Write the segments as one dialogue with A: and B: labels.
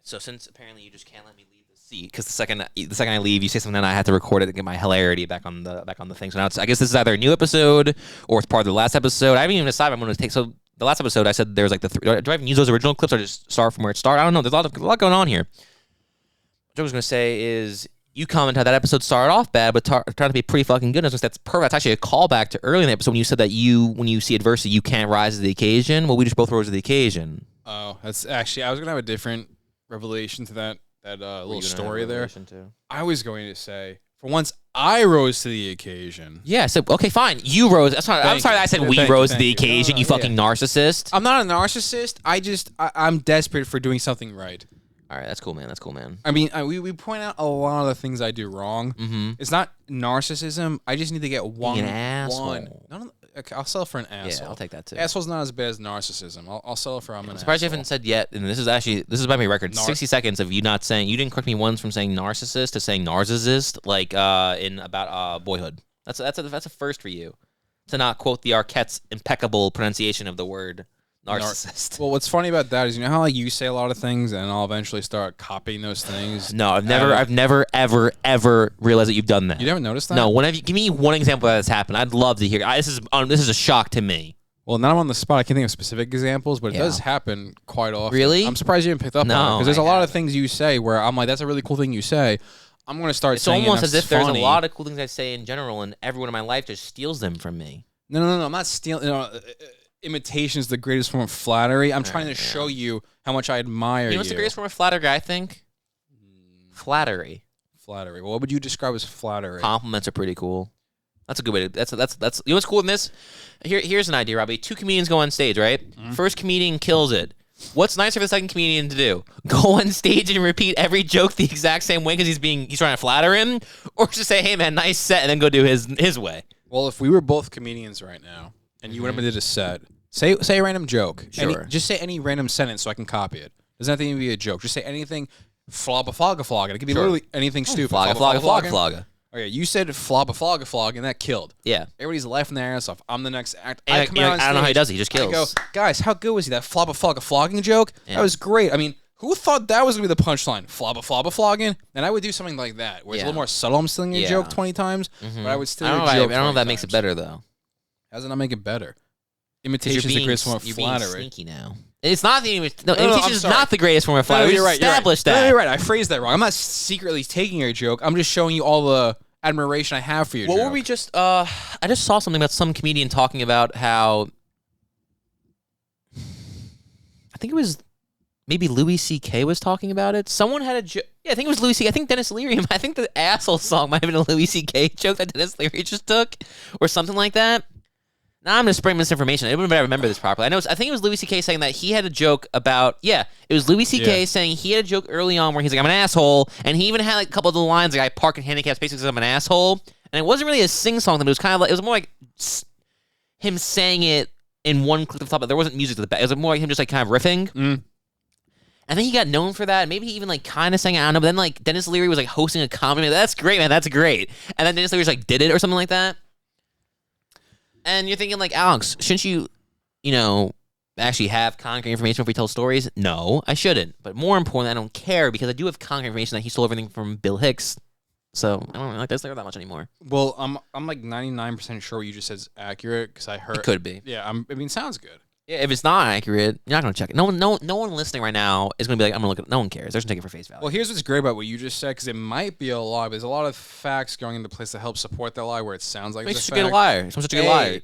A: So since apparently you just can't let me leave the seat, because the second I leave, you say something, then I have to record it to get my hilarity back on the thing. So now I guess this is either a new episode or it's part of the last episode. I haven't even decided I'm going to take. So the last episode, I said there's like do I even use those original clips or just start from where it started? I don't know. There's a lot going on here. What I was going to say is you comment how that episode started off bad, but turned out to be pretty fucking good. I was like, that's perfect. That's actually a callback to early in the episode when you said that when you see adversity, you can't rise to the occasion. Well, we just both rose to the occasion.
B: Oh, that's actually, I was going to have a different revelation to that little story there. I was going to say, for once, I rose to the occasion.
A: Yeah, so, okay, fine. You rose. I'm sorry that I said we rose to the occasion, you fucking narcissist.
B: I'm not a narcissist. I'm desperate for doing something right.
A: All right, that's cool, man.
B: I mean, we point out a lot of the things I do wrong.
A: Mm-hmm.
B: It's not narcissism. I just need to get one.
A: Being an asshole.
B: Okay, I'll settle for an asshole.
A: Yeah, I'll take that too.
B: Asshole's not as bad as narcissism. I'll settle for I'm an asshole.
A: I'm surprised you haven't said yet, and this is by my record, 60 seconds of you not saying, you didn't correct me once from saying narcissist to saying narcissist, like in about Boyhood. That's a first for you, to not quote the Arquette's impeccable pronunciation of the word narcissist.
B: Well, what's funny about that is, you know how like you say a lot of things and I'll eventually start copying those things?
A: No, I've never ever realized that you've done that.
B: You never noticed that?
A: No, give me one example that has happened. I'd love to hear. This is a shock to me.
B: Well, now I'm on the spot. I can't think of specific examples, but it does happen quite often.
A: Really?
B: I'm surprised you didn't pick up on it, because there's a lot of things you say where I'm like, that's a really cool thing you say. I'm going to start saying it.
A: It's almost as if there's a lot of cool things I say in general, and everyone in my life just steals them from me.
B: No. I'm not stealing. Imitation is the greatest form of flattery. I'm trying to show you how much I admire you.
A: You know what's the greatest form of flattery, I think? Flattery.
B: Flattery. Well, what would you describe as flattery?
A: Compliments are pretty cool. That's a good way to. That's. You know what's cool in this? Here's an idea, Robbie. 2 comedians go on stage, right? Mm-hmm. First comedian kills it. What's nicer for the second comedian to do? Go on stage and repeat every joke the exact same way because he's trying to flatter him, or just say, "Hey man, nice set," and then go do his way.
B: Well, if we were both comedians right now, and you went up and did a set, say a random joke.
A: Sure.
B: Just say any random sentence so I can copy it. Doesn't have to even be a joke. Just say anything. Flogga flogga flogga. It could be literally anything stupid.
A: Flogga flogga flogga flogga.
B: Okay, you said flogga flogga flog, and that killed.
A: Yeah.
B: Everybody's laughing their ass off. I'm the next act.
A: I don't know how he does it. He just kills.
B: I go, guys, how good was he? That flogga flogga flogging joke? Yeah. That was great. I mean, who thought that was going to be the punchline? Flogga flogga flogging? And I would do something like that, where it's a little more subtle. I'm stealing your joke 20 times, but I would steal your joke 20 times.
A: I don't know if that makes it better, though.
B: How does it not make it better? Imitation is the greatest form of flattery.
A: You're being sneaky now. It's not imitation is not the greatest form of flattery.
B: No, you're right.
A: Established that.
B: No, you're right. I phrased that wrong. I'm not secretly taking your joke. I'm just showing you all the admiration I have for your joke.
A: What were we just? I just saw something about some comedian talking about how. I think it was maybe Louis C.K. was talking about it. Someone had a joke. Yeah, I think it was Louis C.K. I think Dennis Leary. I think the asshole song might have been a Louis C.K. joke that Dennis Leary just took, or something like that. Now I'm going to spread misinformation. I don't remember this properly. I think it was Louis C.K. saying that he had a joke about, it was Louis C.K. saying he had a joke early on where he's like, I'm an asshole, and he even had like a couple of the lines, like, I park in handicap spaces because I'm an asshole, and it wasn't really a sing-song thing, it was kind of like, it was more like him saying it in one clip at the top, but there wasn't music to the back. It was more like him just like kind of riffing. I think he got known for that. Maybe he even like kind of sang it, I don't know, but then like Dennis Leary was like hosting a comedy, that's great, man, that's great. And then Dennis Leary like did it or something like that. And you're thinking, like, Alex, shouldn't you actually have concrete information if we tell stories? No, I shouldn't. But more importantly, I don't care because I do have concrete information that he stole everything from Bill Hicks. So I don't really like this that much anymore.
B: Well, I'm like 99% sure what you just said is accurate because I heard
A: it could be.
B: Yeah, I mean, sounds good.
A: Yeah, if it's not accurate, you're not gonna check it. No one listening right now is gonna be like, I'm gonna look at it. No one cares. They're just gonna take it for face value.
B: Well, here's what's great about what you just said, because it might be a lie, but there's a lot of facts going into place to help support that lie where it sounds like it's a fact.
A: Makes you a good liar. Someone's such a good liar.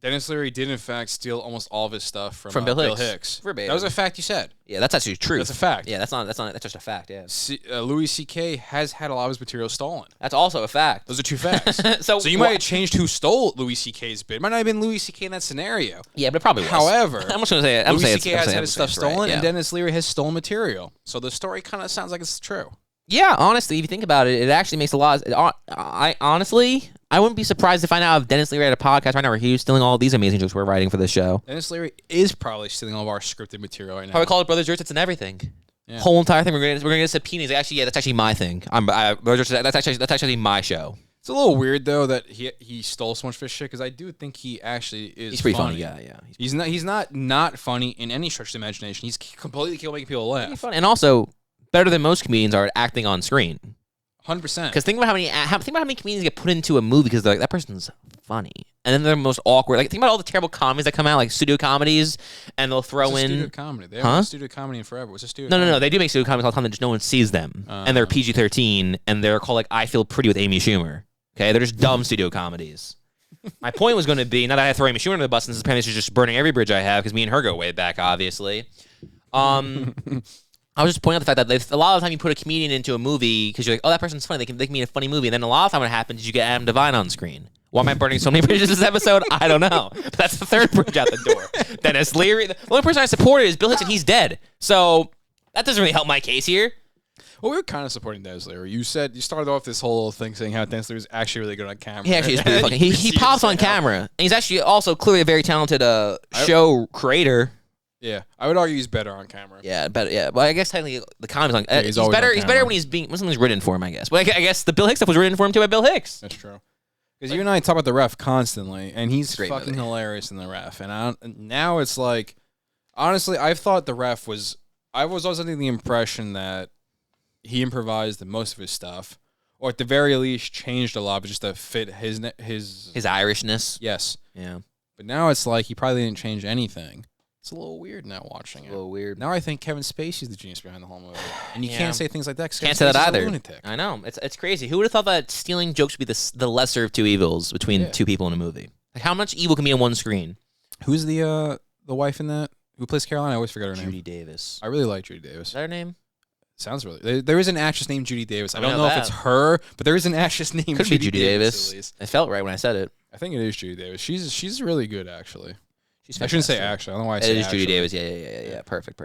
B: Dennis Leary did, in fact, steal almost all of his stuff from
A: Bill Hicks.
B: That was a fact you said.
A: Yeah, that's actually true.
B: That's a fact.
A: Yeah, that's just a fact, yeah.
B: Louis C.K. has had a lot of his material stolen.
A: That's also a fact.
B: Those are two facts. so you might have changed who stole Louis C.K.'s bit. It might not have been Louis C.K. in that scenario.
A: Yeah, but it probably was.
B: However,
A: I'm just going to say it.
B: Louis C.K. has had his stuff stolen, and Dennis Leary has stolen material. So the story kind of sounds like it's true.
A: Yeah, honestly, if you think about it, it actually makes a lot of... I wouldn't be surprised to find out if Dennis Leary had a podcast right now where he was stealing all these amazing jokes we're writing for this show.
B: Dennis Leary is probably stealing all of our scripted material right now.
A: Probably call it Brothers Yurasits and everything. Yeah. Whole entire thing. We're gonna get subpoenas. Actually, yeah, that's actually my thing. That's actually my show.
B: It's a little weird though that he stole so much for shit because I do think he actually is.
A: He's pretty funny, yeah.
B: He's not funny in any stretch of the imagination. He's completely capable of making people laugh.
A: Funny. And also better than most comedians are at acting on screen.
B: 100%.
A: Because think about how many comedians get put into a movie because they're like, that person's funny, and then they're most awkward. Like think about all the terrible comedies that come out, like studio comedies, and they'll throw in
B: studio comedy. They haven't done studio comedy in forever. What's a studio?
A: No. They do make studio comedies all the time. That just no one sees them, and they're PG-13, and they're called like I Feel Pretty with Amy Schumer. Okay, they're just dumb studio comedies. My point was going to be, not that I throw Amy Schumer under the bus, since apparently she's just burning every bridge I have, because me and her go way back, obviously. I was just pointing out the fact that a lot of the time you put a comedian into a movie because you're like, oh, that person's funny. They can make a funny movie. And then a lot of the time what happens is you get Adam Devine on screen. Why am I burning so many bridges this episode? I don't know. But that's the third bridge out the door. Dennis Leary. The only person I supported is Bill Hicks, and he's dead. So that doesn't really help my case here.
B: Well, we were kind of supporting Dennis Leary. You started off this whole thing saying how Dennis Leary is actually really good on camera.
A: He actually is pretty fucking. He pops on camera, and he's actually also clearly a very talented show creator.
B: Yeah, I would argue he's better on camera.
A: Yeah, better. Yeah, well, I guess technically the comedy's on. He's better. He's better when something's written for him. I guess. Well, I guess the Bill Hicks stuff was written for him too by Bill Hicks.
B: That's true. Because you and I talk about The Ref constantly, and he's fucking hilarious in The Ref. And now it's like, honestly, I've thought The Ref was. I was always under the impression that he improvised most of his stuff, or at the very least changed a lot, but just to fit his
A: Irishness.
B: Yes.
A: Yeah.
B: But now it's like he probably didn't change anything. It's a little weird now watching it.
A: A little weird.
B: Now I think Kevin Spacey's the genius behind the whole movie, and you can't say things like that.
A: Can't say that either. I know it's crazy. Who would have thought that stealing jokes would be the lesser of two evils between two people in a movie? Like how much evil can be on one screen?
B: Who's the wife in that? Who plays Caroline? I always forget her name.
A: Judy Davis.
B: I really like Judy Davis.
A: Is that her name?
B: Sounds really. There is an actress named Judy Davis. I don't know if it's her, but there is an actress named
A: Could be Judy Davis. I felt right when I said it.
B: I think it is Judy Davis. She's really good actually.
A: I
B: shouldn't say actually. I don't know why I say
A: it is
B: actually.
A: Judy Davis. Yeah. Perfect.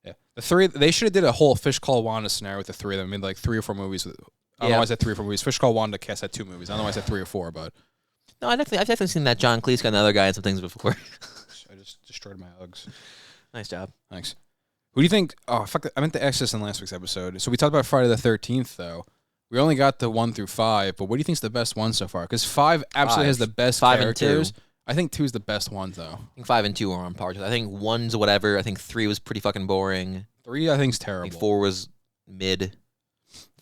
B: Yeah. The three, they should have did a whole Fish Call Wanda scenario with the three of them. Made like 3 or 4 movies. I don't know why I said 3 or 4 movies. Fish Call Wanda cast had 2 movies. I don't know why I said 3 or 4, but
A: no, I've definitely seen that John Cleese got another guy in some things before.
B: I just destroyed my Uggs.
A: Nice job.
B: Thanks. Who do you think? Oh fuck! I meant to ask this in last week's episode. So we talked about Friday the 13th, though. We only got the 1 through 5, but what do you think's the best one so far? Because 5 absolutely has the best
A: 5
B: characters.
A: And 2.
B: I think 2 is the best one, though.
A: I think 5 and 2 are on par. I think 1's whatever. I think 3 was pretty fucking boring.
B: 3, I think, is terrible.
A: I think 4 was mid.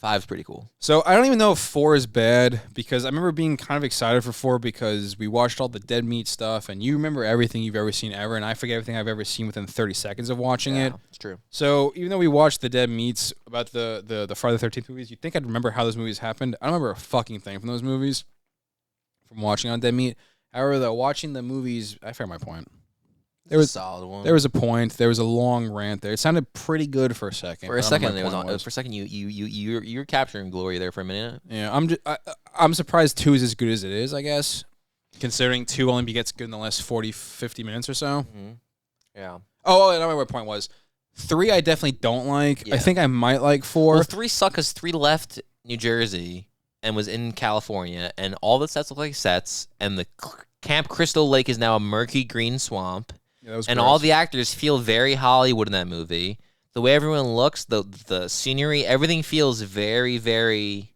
A: 5's pretty cool.
B: So I don't even know if 4 is bad, because I remember being kind of excited for 4 because we watched all the Dead Meat stuff, and you remember everything you've ever seen ever, and I forget everything I've ever seen within 30 seconds of watching it.
A: It's true.
B: So even though we watched the Dead Meats about the Friday the 13th movies, you'd think I'd remember how those movies happened. I don't remember a fucking thing from those movies, from watching on Dead Meat. However, though, watching the movies, I fair my point. There was
A: a solid one.
B: There was a point. There was a long rant there. It sounded pretty good for a second.
A: For a second, you were capturing glory there for a minute.
B: Yeah, I'm surprised 2 is as good as it is, I guess, considering 2 only gets good in the last 40, 50 minutes or so.
A: Mm-hmm. Yeah.
B: Oh, I don't know what my point was. 3 I definitely don't like. Yeah. I think I might like 4.
A: Well, 3 sucked because 3 left New Jersey and was in California, and all the sets look like sets, and the Camp Crystal Lake is now a murky green swamp.
B: Yeah, and
A: gross. All the actors feel very Hollywood in that movie. The way everyone looks, the scenery, everything feels very, very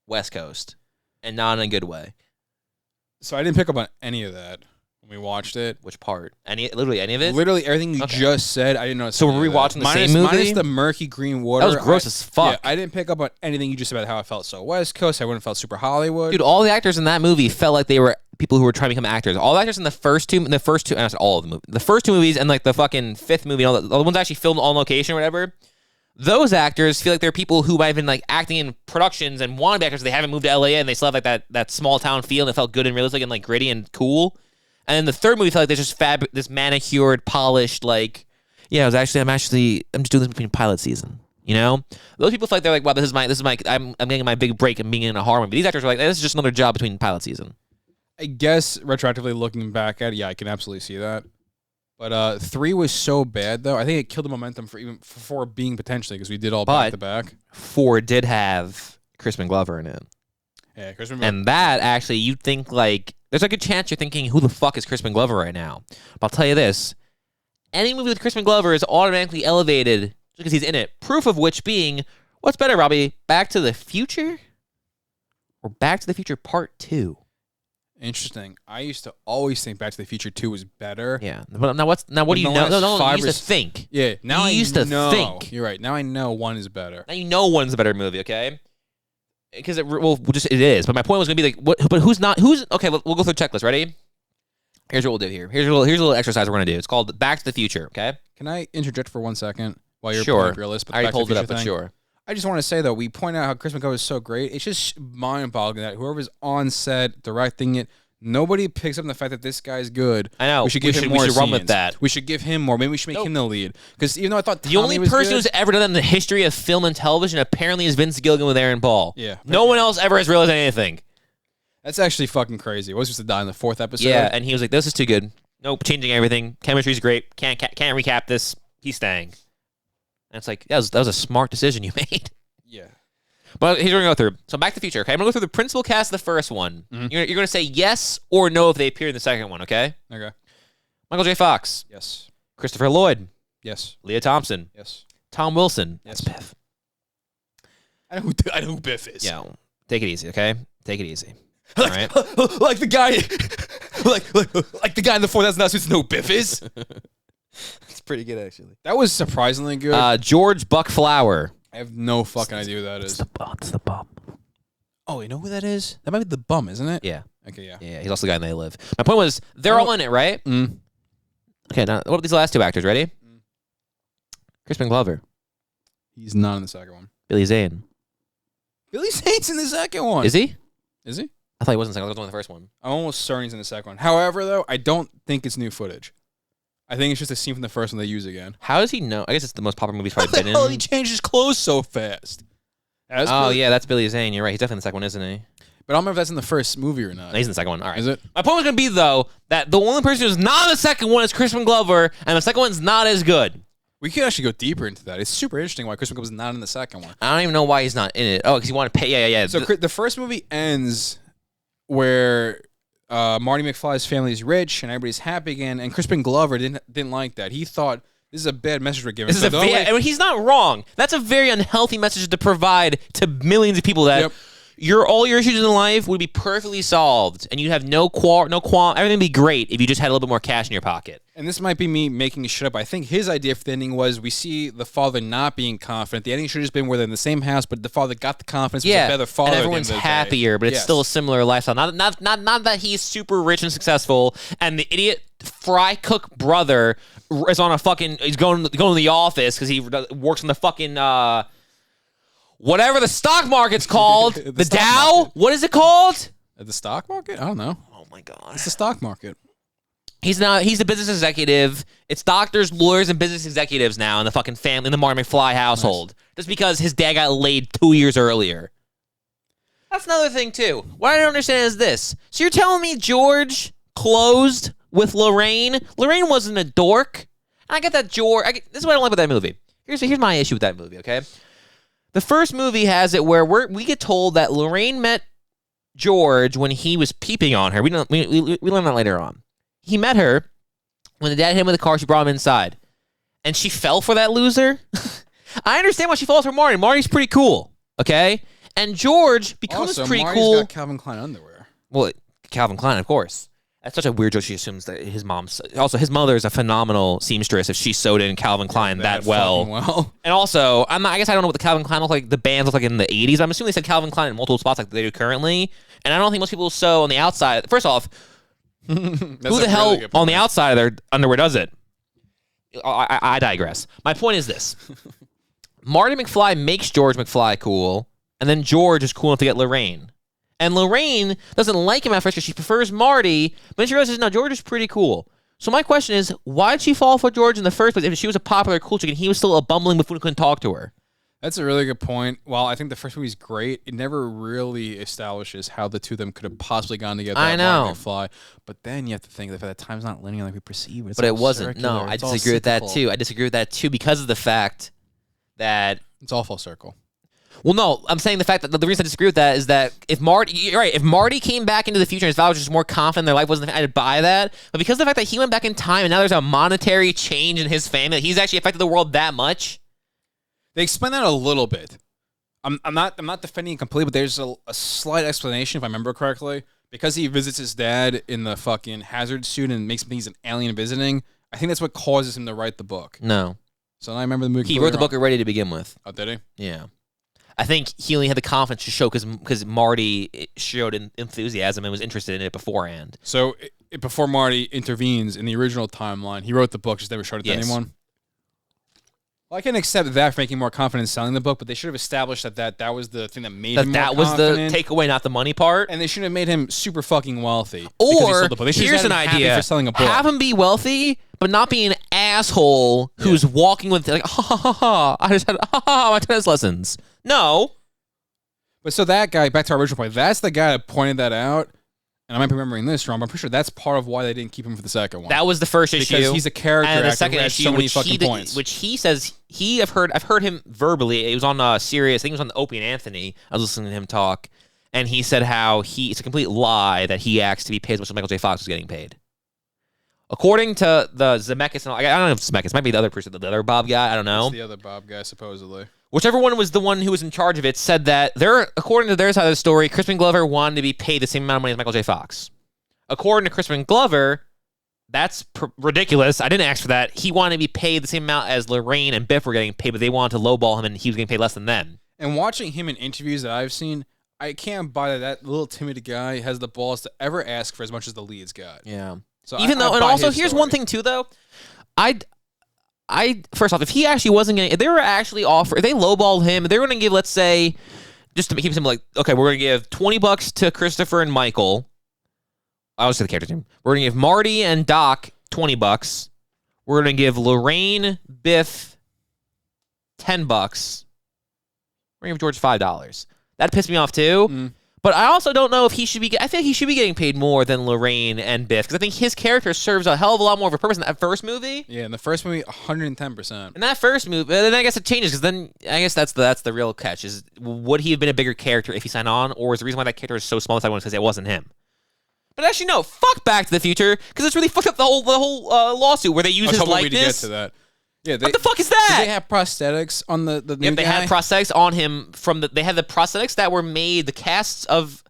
A: West Coast, and not in a good way.
B: So I didn't pick up on any of that when we watched it.
A: Which part? Literally any of it?
B: Literally everything you just said, I didn't know.
A: So were we watching the same movie?
B: Minus the murky green water.
A: That was gross as fuck.
B: Yeah, I didn't pick up on anything you just said about how it felt so West Coast. I wouldn't felt super Hollywood.
A: Dude, all the actors in that movie felt like they were people who were trying to become actors. All the actors in the first two, not all of the movies, the first 2 movies and like the fucking 5th movie, all the ones actually filmed on location or whatever. Those actors feel like they're people who might have been like acting in productions and want to be actors. They haven't moved to LA and they still have like that small town feel and it felt good and realistic and like gritty and cool. And then the 3rd movie felt like there's just this manicured, polished, like, yeah, I'm just doing this between pilot season. You know, those people feel like they're like, wow, this is my, I'm getting my big break and being in a horror movie. These actors are like, this is just another job between pilot season.
B: I guess retroactively looking back at it, yeah, I can absolutely see that. But 3 was so bad though. I think it killed the momentum for being potentially because we did all back to back.
A: 4 did have Crispin Glover in it.
B: Yeah, Crispin Glover.
A: And that actually, you'd think like there's a good chance you're thinking, who the fuck is Crispin Glover right now? But I'll tell you this: any movie with Crispin Glover is automatically elevated just because he's in it. Proof of which being, what's better, Robbie? Back to the Future or Back to the Future Part 2?
B: Interesting. I used to always think Back to the Future 2 was better.
A: Yeah. But now what do you know? No, you used to think.
B: Yeah. Now
A: you used to think.
B: You're right. Now I know one is better.
A: Now you know one's a better movie, okay? Because it is. But my point was going to be like, what? But who's not? Who's okay? We'll go through the checklist. Ready? Here's what we'll do here. Here's a little exercise we're going to do. It's called Back to the Future, okay?
B: Can I interject for 1 second while you're
A: pulling
B: up your list?
A: I already pulled it up, but sure.
B: I just want to say, though, we point out how Chris McCullough is so great. It's just mind-boggling that whoever's on set, directing it, nobody picks up on the fact that this guy's good.
A: I know.
B: We should give him more
A: run with that.
B: We should give him more. Maybe we should make him the lead. Because even though I thought
A: the only person who's ever done that in the history of film and television apparently is Vince Gilligan with Aaron Paul.
B: Yeah.
A: No one else ever has realized anything.
B: That's actually fucking crazy. What was supposed to die in the 4th episode?
A: Yeah, and he was like, this is too good. Nope, changing everything. Chemistry's great. Can't recap this. He's staying. And it's like, that was a smart decision you made.
B: Yeah.
A: But here's what we're going to go through. So Back to the Future, okay? I'm going to go through the principal cast of the first one.
B: Mm-hmm.
A: You're going to say yes or no if they appear in the second one, okay?
B: Okay.
A: Michael J. Fox.
B: Yes.
A: Christopher Lloyd.
B: Yes.
A: Leah Thompson.
B: Yes.
A: Tom Wilson.
B: Yes.
A: That's Biff.
B: I know who Biff is.
A: Yeah, take it easy, okay? Take it easy. All right?
B: like the guy, like the guy in the 4,000 not supposed to know who Biff is.
A: It's pretty good, actually.
B: That was surprisingly good.
A: George Buck Flower.
B: I have no fucking idea who that is.
A: It's the bum.
B: Oh, you know who that is? That might be the bum, isn't it?
A: Yeah.
B: Okay, yeah.
A: Yeah, he's also the guy in They Live. My point was, they're all in it, right?
B: Mm.
A: Okay, now, what about these last two actors? Ready? Crispin Glover.
B: He's not in the second one.
A: Billy Zane.
B: Billy Zane's in the second one.
A: Is he?
B: Is he?
A: I thought he wasn't the second one. I was in the first one.
B: I'm almost certain he's in the second one. However, though, I don't think it's new footage. I think it's just a scene from the first one they use again.
A: How does he know? I guess it's the most popular movie he's probably been in.
B: How he changed his clothes so fast?
A: Yeah, that's Billy Zane. You're right. He's definitely in the second one, isn't he?
B: But I don't remember if that's in the first movie or not.
A: No, he's in the second one. All right.
B: Is it?
A: My point was going to be, though, that the only person who's not in the second one is Crispin Glover, and the second one's not as good.
B: We could actually go deeper into that. It's super interesting why Crispin Glover's not in the second one.
A: I don't even know why he's not in it. Oh, because he wanted to pay. Yeah.
B: So the first movie ends where Marty McFly's family is rich and everybody's happy again, and Crispin Glover didn't like that. He thought, this is a bad message we're giving.
A: This is and he's not wrong. That's a very unhealthy message to provide to millions of people that all your issues in life would be perfectly solved, and you'd have no qualm, everything would be great if you just had a little bit more cash in your pocket.
B: And this might be me making shit up. I think his idea for the ending was we see the father not being confident. The ending should have just been where they're in the same house, but the father got the confidence.
A: Yeah,
B: was a better father
A: and everyone's happier, but it's still a similar lifestyle. Not that he's super rich and successful, and the idiot fry cook brother is on a fucking. He's going to the office because he works in the fucking. Whatever the stock market's called, the Dow. Market. What is it called?
B: The stock market? I don't know.
A: Oh my god,
B: it's the stock market.
A: He's not. He's a business executive. It's doctors, lawyers, and business executives now in the fucking family, in the Marty McFly household. Nice. Just because his dad got laid 2 years earlier. That's another thing too. What I don't understand is this. So you're telling me George closed with Lorraine? Lorraine wasn't a dork. I get that George. This is what I don't like about that movie. Here's my issue with that movie. Okay. The first movie has it where we get told that Lorraine met George when he was peeping on her. We learn that later on. He met her when the dad hit him with a car. She brought him inside, and she fell for that loser. I understand why she falls for Marty. Marty's pretty cool, okay? And George becomes pretty
B: Marty's
A: cool.
B: Got Calvin Klein underwear.
A: Well, Calvin Klein, of course. That's such a weird joke. She assumes that his mom's... Also, his mother is a phenomenal seamstress if she sewed in Calvin Klein that well. And also, I guess I don't know what the Calvin Klein look like, the bands look like in the 80s. I'm assuming they said Calvin Klein in multiple spots like they do currently. And I don't think most people sew on the outside. First off, who the hell on the outside of their underwear does it? I digress. My point is this. Marty McFly makes George McFly cool, and then George is cool enough to get Lorraine. And Lorraine doesn't like him at first because she prefers Marty, but then she realizes, no, George is pretty cool. So my question is, why did she fall for George in the first place if she was a popular cool chick and he was still a bumbling buffoon who couldn't talk to her?
B: That's a really good point. While I think the first movie's great, it never really establishes how the two of them could have possibly gone together.
A: I know.
B: McFly. But then you have to think that time's not linear like we perceive it.
A: But it wasn't. No, I disagree with that too. I disagree with that too because of the fact that...
B: It's all full circle.
A: Well, no, I'm saying the fact that the reason I disagree with that is that if Marty came back into the future and his father was just more confident in their life wasn't, I'd buy that. But because of the fact that he went back in time and now there's a monetary change in his family, that he's actually affected the world that much.
B: They explain that a little bit. I'm not defending it completely, but there's a slight explanation if I remember correctly. Because he visits his dad in the fucking hazard suit and makes him think he's an alien visiting. I think that's what causes him to write the book.
A: No.
B: So I remember the movie.
A: He wrote the book already to begin with.
B: Oh, did he?
A: Yeah. I think he only had the confidence to show because Marty showed enthusiasm and was interested in it beforehand.
B: So before Marty intervenes in the original timeline, he wrote the book, just never showed it to anyone? Well, I can accept that for making more confident selling the book, but they should have established that was the thing that made him more confident.
A: That was the takeaway, not the money part.
B: And they shouldn't have made him super fucking wealthy.
A: Or, here's an idea.
B: For selling a book.
A: Have him be wealthy, but not be an asshole who's walking with, like, ha ha ha ha, I just had my tennis lessons. No.
B: But so that guy, back to our original point, that's the guy that pointed that out. And I might be remembering this wrong, but I'm pretty sure that's part of why they didn't keep him for the second one.
A: That was the first issue.
B: Because he's a character
A: and the
B: actor
A: second
B: who has
A: issue,
B: so many fucking points.
A: Which he says, I've heard him verbally, it was on Sirius, I think it was on the Opie and Anthony, I was listening to him talk, and he said how it's a complete lie that he asked to be paid as much as Michael J. Fox was getting paid. According to the Zemeckis, I don't know if Zemeckis, might be the other person, the other Bob guy, I don't know.
B: It's the other Bob guy, supposedly.
A: Whichever one was the one who was in charge of it said that according to their side of the story, Crispin Glover wanted to be paid the same amount of money as Michael J. Fox. According to Crispin Glover, that's ridiculous. I didn't ask for that. He wanted to be paid the same amount as Lorraine and Biff were getting paid, but they wanted to lowball him, and he was getting paid less than them.
B: And watching him in interviews that I've seen, I can't buy that little timid guy has the balls to ever ask for as much as the leads got.
A: Yeah.
B: So
A: and also here's one thing too, though. First off, if he actually wasn't going to, if they were actually if they lowballed him, they were going to give, let's say, just to keep him like, okay, we're going to give $20 to Christopher and Michael. I always say the character's name. We're going to give Marty and Doc $20. We're going to give Lorraine, Biff $10. We're going to give George $5. That pissed me off too. Mm. But I also don't know if he should be. I think he should be getting paid more than Lorraine and Biff because I think his character serves a hell of a lot more of a purpose in that first movie.
B: Yeah, in the first movie, 110%.
A: In that first movie, then I guess it changes because then I guess that's the real catch: is would he have been a bigger character if he signed on, or is the reason why that character is so small that because it wasn't him? But actually, no. Fuck Back to the Future because it's really fucked up the whole lawsuit where they use his likeness. To get to that. Yeah, what the fuck is that?
B: Did they have prosthetics on the new guy?
A: They had prosthetics on him they had the prosthetics that were made, the casts of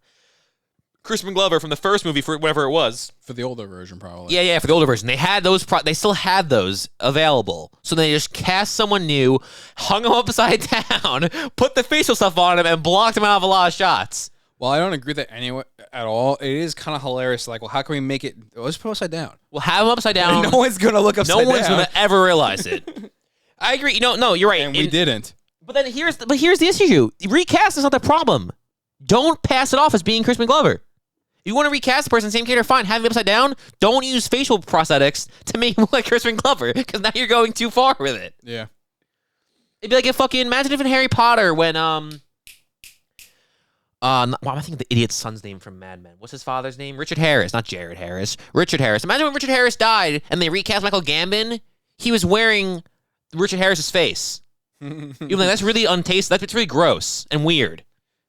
A: Crispin Glover from the first movie for whatever it was.
B: For the older version, probably.
A: Yeah, for the older version. They had those, they still had those available. So they just cast someone new, hung him upside down, put the facial stuff on him, and blocked him out of a lot of shots.
B: Well, I don't agree with that anyway at all. It is kind of hilarious. Like, well, how can we make it? Let's put it upside down.
A: Well, have him upside down.
B: No one's gonna look upside down.
A: No one's gonna ever realize it. I agree. No, you're right.
B: And we didn't.
A: But then here's the issue. Recast is not the problem. Don't pass it off as being Crispin Glover. If you want to recast the person, same character, fine. Have him upside down. Don't use facial prosthetics to make him look like Crispin Glover, because now you're going too far with it.
B: Yeah.
A: It'd be like imagine if in Harry Potter when I'm thinking of the idiot's son's name from Mad Men. What's his father's name? Richard Harris, not Jared Harris. Richard Harris. Imagine when Richard Harris died and they recast Michael Gambon. He was wearing Richard Harris's face. You're like, that's really untasteful. That's really gross and weird.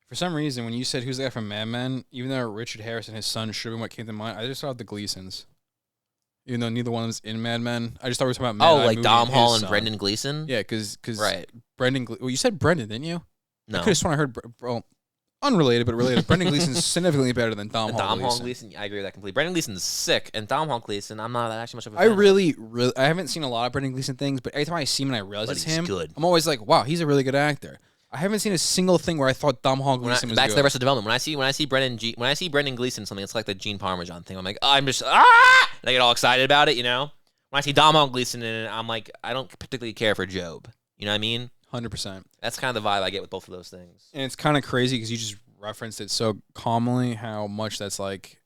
B: For some reason, when you said who's the guy from Mad Men, even though Richard Harris and his son should have been what came to mind, I just thought of the Gleasons. Even though neither one was in Mad Men, I just thought we were talking about Mad Men.
A: Dom Hall and Brendan Gleeson?
B: Yeah, because
A: right.
B: Brendan. Well, you said Brendan, didn't you?
A: No.
B: I could have sworn I heard. Bro, unrelated, but related. Brendan Gleeson is significantly better than Dom Hall
A: Gleeson. I agree with that completely. Brendan Gleeson's sick, and Dom Hall Gleeson, I'm not actually much of a fan.
B: I haven't seen a lot of Brendan Gleeson things, but every time I see him and I realize it's him,
A: good.
B: I'm always like, wow, he's a really good actor. I haven't seen a single thing where I thought Dom Hall Gleeson was good.
A: Back to the Arrested Development. When I see Brendan Gleeson something, it's like the Gene Parmesan thing. I'm like, I get all excited about it, you know. When I see Dom Hall Gleeson in it, I'm like, I don't particularly care for Job. You know what I mean?
B: 100%.
A: That's kind of the vibe I get with both of those things.
B: And it's kind of crazy because you just referenced it so calmly how much that's like.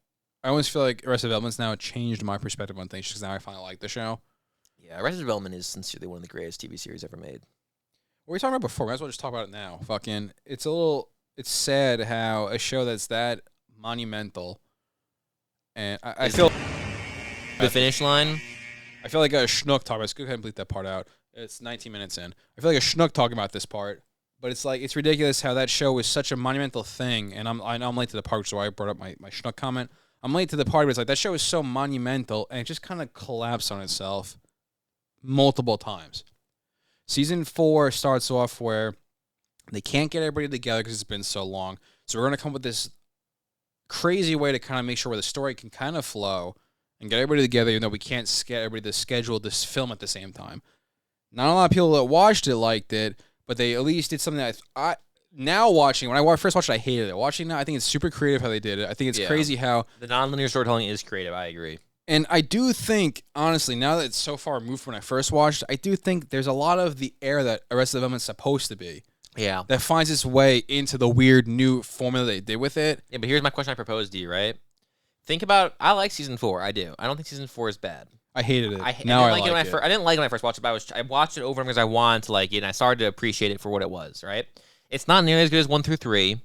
B: I always feel like Arrested Development's now changed my perspective on things because now I finally like the show.
A: Yeah, Arrested Development is sincerely one of the greatest TV series ever made.
B: What were we talking about before? Might as well just talk about it now. Fucking, it's sad how a show that's that monumental, and I feel
A: the finish line.
B: I feel like a schnook talking about. Let's go ahead and bleep that part out. It's 19 minutes in. I feel like a schnook talking about this part, but it's like it's ridiculous how that show was such a monumental thing. And I know I'm late to the part, so I brought up my schnook comment. I'm late to the party, but it's like that show is so monumental, and it just kind of collapsed on itself multiple times. Season 4 starts off where They can't get everybody together because it's been so long. So we're going to come up with this crazy way to kind of make sure where the story can kind of flow and get everybody together, even though we can't get everybody to schedule this film at the same time. Not a lot of people that watched it liked it, but they at least did something that I now watching, when I first watched it, I hated it. Watching now, I think it's super creative how they did it. I think it's crazy how...
A: The nonlinear storytelling is creative, I agree.
B: And I do think, honestly, now that it's so far removed from when I first watched, I do think there's a lot of the air that Arrested Development's supposed to be.
A: Yeah.
B: That finds its way into the weird new formula they did with it.
A: Yeah, but here's my question I proposed to you, right? Think about, I like season 4, I do. I don't think season 4 is bad.
B: I hated it.
A: I didn't like it when I first watched it, but I watched it over because I wanted to like it, and I started to appreciate it for what it was, right? It's not nearly as good as 1 through 3,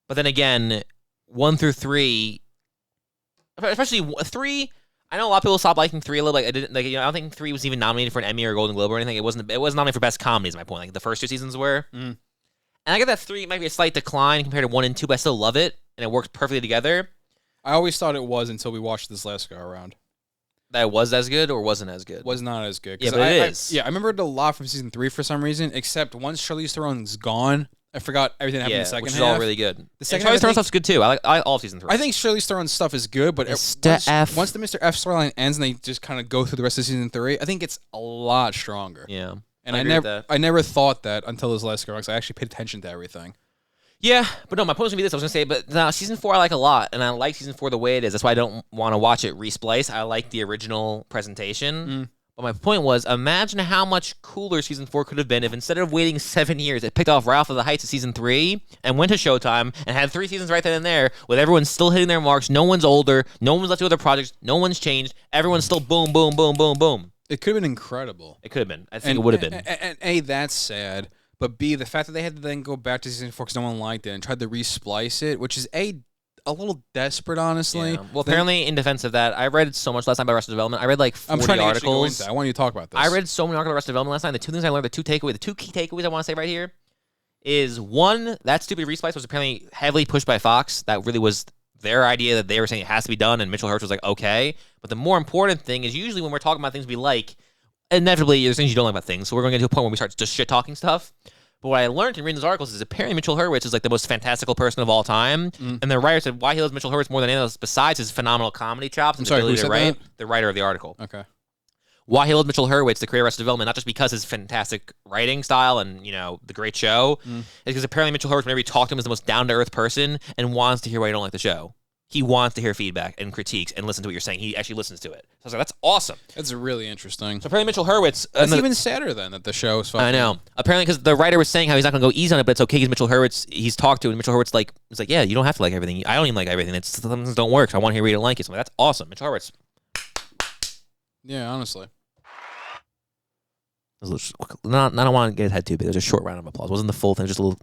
A: but then again, 1 through 3, especially 3, I know a lot of people stopped liking 3 a little. Like I didn't like. I don't think 3 was even nominated for an Emmy or a Golden Globe or anything. It wasn't nominated for best comedy. Is my point. Like the first 2 seasons were, and I get that 3 might be a slight decline compared to 1 and 2, but I still love it, and it works perfectly together.
B: I always thought it was until we watched this last go around.
A: That it was as good or wasn't as good?
B: Was not as good.
A: Yeah, but it is.
B: I remembered a lot from season 3 for some reason, except once Charlize Theron's gone, I forgot everything that happened in the second half.
A: Which is all really good.
B: The second
A: Charlize Theron stuff's good too. I like all of season 3.
B: I think Charlize Theron's stuff is good, but once the Mr. F storyline ends and they just kind of go through the rest of season 3, I think it's a lot stronger.
A: Yeah.
B: And I never thought that until this last go, because I actually paid attention to everything.
A: Yeah, but no, my point was going to be this. I was going to say, but now season 4 I like a lot, and I like season 4 the way it is. That's why I don't want to watch it resplice. I like the original presentation. But my point was, imagine how much cooler season 4 could have been if instead of waiting 7 years, it picked off Ralph of the Heights at season 3 and went to Showtime and had 3 seasons right then and there with everyone still hitting their marks. No one's older. No one's left to other projects. No one's changed. Everyone's still boom, boom, boom, boom, boom.
B: It could have been incredible.
A: It could have been. I think it would have been.
B: And A, that's sad. But B, the fact that they had to then go back to season 4 because no one liked it and tried to resplice it, which is a little desperate, honestly.
A: Yeah. Well, apparently, in defense of that, I read so much last time about Arrested Development. I read like 40
B: I'm trying to
A: articles.
B: Go into that. I want you to talk about this.
A: I read so many articles about Arrested Development last night. The 2 things I learned, the 2 key takeaways I want to say right here is 1, that stupid resplice was apparently heavily pushed by Fox. That really was their idea that they were saying it has to be done, and Mitchell Hurwitz was like, okay. But the more important thing is usually when we're talking about things we like, inevitably there's things you don't like about things. So we're going to get to a point where we start just shit-talking stuff. But what I learned in reading those articles is apparently Mitchell Hurwitz is like the most fantastical person of all time. And the writer said why he loves Mitchell Hurwitz more than anything else besides his phenomenal comedy chops and ability to write. The writer of the article.
B: Okay.
A: Why he loves Mitchell Hurwitz, the creator of Arrested Development, not just because his fantastic writing style and, the great show, is because apparently Mitchell Hurwitz, whenever you talk to him, is the most down-to-earth person and wants to hear why you don't like the show. He wants to hear feedback and critiques and listen to what you're saying. He actually listens to it. So I was like, that's awesome.
B: That's really interesting.
A: So apparently Mitchell Hurwitz...
B: That's even sadder then that the show is fucking...
A: I know. Apparently because the writer was saying how he's not going to go easy on it, but it's okay because Mitchell Hurwitz, he's talked to, and Mitchell Hurwitz is like, yeah, you don't have to like everything. I don't even like everything. Some things don't work, so I want to hear why you don't like it. So I'm like, that's awesome. Mitchell Hurwitz.
B: Yeah, honestly.
A: I don't want to get his head too big. It was a short round of applause. It wasn't the full thing, just a little,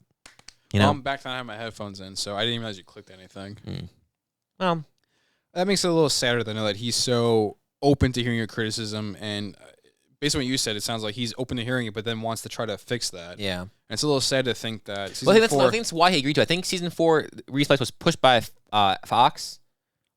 B: I'm back then I had my headphones in, so I didn't even realize you clicked anything.
A: Well...
B: That makes it a little sadder to know that he's so open to hearing your criticism, and based on what you said, it sounds like he's open to hearing it, but then wants to try to fix that.
A: Yeah.
B: And it's a little sad to think that
A: I think that's why he agreed to. I think season 4 resplice was pushed by Fox,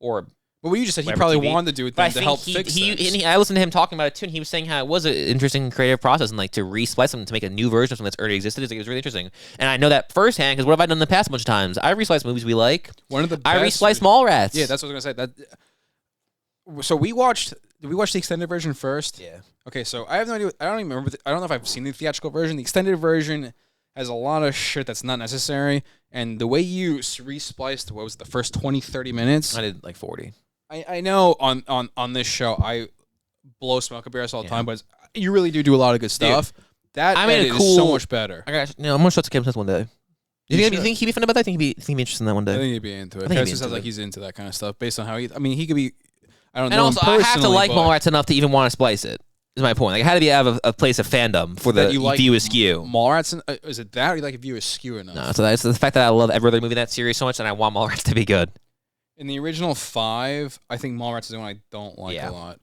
A: or...
B: But what you just said, he probably wanted to do it then to help fix things.
A: I listened to him talking about it too, and he was saying how it was an interesting creative process, and like to resplice something to make a new version of something that's already existed. It was really interesting, and I know that firsthand because what have I done in the past a bunch of times? I respliced movies we like.
B: One of the
A: I respliced Mallrats.
B: Yeah, that's what I was gonna say. So we watched. Did we watch the extended version first?
A: Yeah.
B: Okay, so I have no idea. I don't even remember. I don't know if I've seen the theatrical version. The extended version has a lot of shit that's not necessary, and the way you respliced what was it, the first 20, 30 minutes.
A: I did like 40.
B: I know on this show I blow smoke up your ass all the time, but you really do a lot of good stuff. Dude, that edit is so much better.
A: I'm gonna show it to Kevin Smith one day. You think he'd be fun about that? I think he'd be interested in that one day.
B: I think he'd be into it. Kevin sounds like he's into that kind of stuff based on how he. I mean, he could be. I don't know.
A: And also, I have to like Mallrats enough to even want to splice it. Is my point. Like, I had to have a place of fandom for the View Askew.
B: Mallrats, is it that, or you like View Askew enough?
A: No, so it's the fact that I love every other movie in that series so much, and I want Mallrats to be good.
B: In the original 5, I think Mallrats is the one I don't like a lot.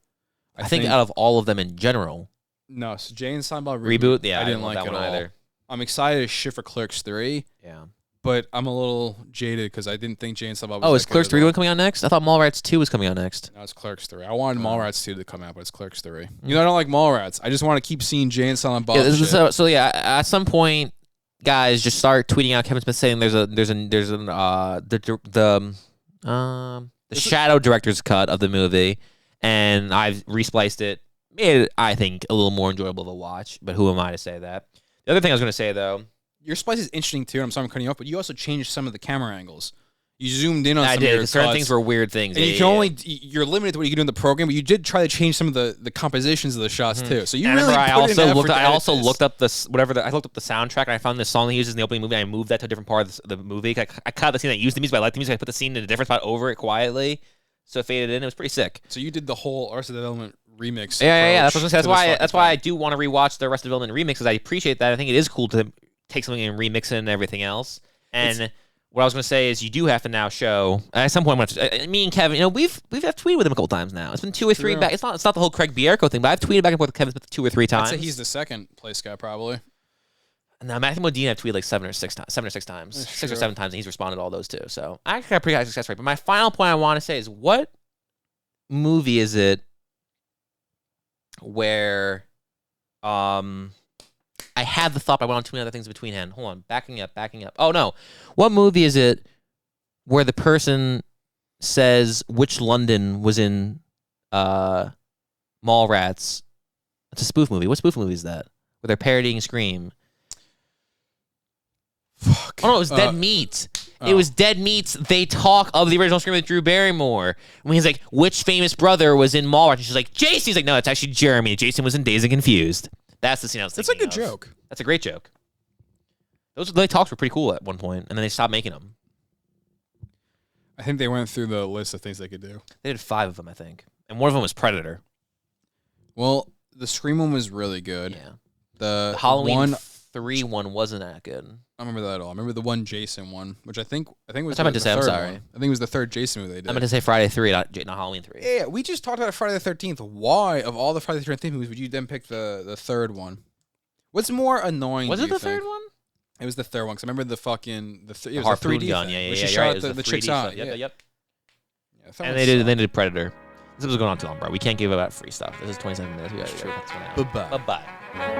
A: I think out of all of them in general.
B: No, so Jay and Silent Bob
A: reboot. Yeah,
B: I didn't like that one either. I'm excited as shit for Clerks 3.
A: Yeah.
B: But I'm a little jaded because I didn't think Jay and Silent Bob was
A: Oh, is Clerks 3 one coming out next? I thought Mallrats 2 was coming out next.
B: No, it's Clerks 3. I wanted Mallrats 2 to come out, but it's Clerks 3. You know, I don't like Mallrats. I just want to keep seeing Jay and Silent Bob.
A: Yeah, so at some point, guys just start tweeting out Kevin Smith saying the shadow director's cut of the movie, and I've respliced it. Made it, I think, a little more enjoyable to watch. But who am I to say that? The other thing I was going to say though,
B: your splice is interesting too. And I'm sorry I'm cutting you off, but you also changed some of the camera angles. You zoomed in on some of your
A: certain
B: cuts.
A: things were weird things.
B: And you're limited to what you can do in the program, but you did try to change some of the compositions of the shots too. So you really
A: I also looked up the soundtrack, and I found the song he uses in the opening movie, and I moved that to a different part of the movie. I cut the scene that used the music, but I liked the music. I put the scene in a different spot over it quietly, so it faded in. It was pretty sick.
B: So you did the whole Arrested Development remix.
A: Yeah. That's why I do want to rewatch the Arrested Development remix, because I appreciate that. I think it is cool to take something and remix it and everything else. And what I was going to say is you do have to now show at some point. Me and Kevin, we've tweeted with him a couple times now. It's been 2 or 3 back. It's not the whole Craig Bierko thing, but I've tweeted back and forth with Kevin Smith 2 or 3 times.
B: I'd say he's the second place guy probably.
A: No, Matthew Modine I've tweeted like 7 or 6 times, 6 or 7 times, and he's responded to all those too. So I actually got a pretty high success rate. But my final point I want to say is, what movie is it where I had the thought, but I went on too many other things between hand. Hold on, backing up. Oh no, what movie is it where the person says which London was in Mallrats? It's a spoof movie. What spoof movie is that? Where they're parodying Scream.
B: Fuck.
A: Oh no, it was Dead Meat. It was Dead Meat's They Talk of the original Scream with Drew Barrymore. When he's like, which famous brother was in Mallrats? And she's like, Jason. He's like, no, it's actually Jeremy. Jason was in Dazed and Confused. That's the scene I was thinking.
B: That's a good joke.
A: That's a great joke. Those They Talks were pretty cool at one point, and then they stopped making them.
B: I think they went through the list of things they could do.
A: They did 5 of them, I think. And one of them was Predator.
B: Well, the Scream one was really good.
A: Yeah.
B: The
A: Halloween 3 one wasn't that good.
B: I don't remember that at all. I remember the one Jason one, which I think was
A: I'm sorry.
B: one. I think it was the third Jason movie they did.
A: I meant to say Friday 3, not Halloween 3.
B: Yeah, we just talked about Friday the 13th. Why, of all the Friday the 13th movies, would you then pick the third one? What's more annoying?
A: Was it the third one?
B: It was the third one, because I remember the fucking it was
A: harpoon
B: a 3D
A: gun.
B: thing,
A: Yeah.
B: She
A: Right.
B: shot the chick's eye.
A: Yep.
B: Yeah,
A: And they did Predator. This was going on too long, bro. We can't give out free stuff. This is 27 minutes. We gotta cut this one out.
B: Bye-bye.
A: Bye-bye.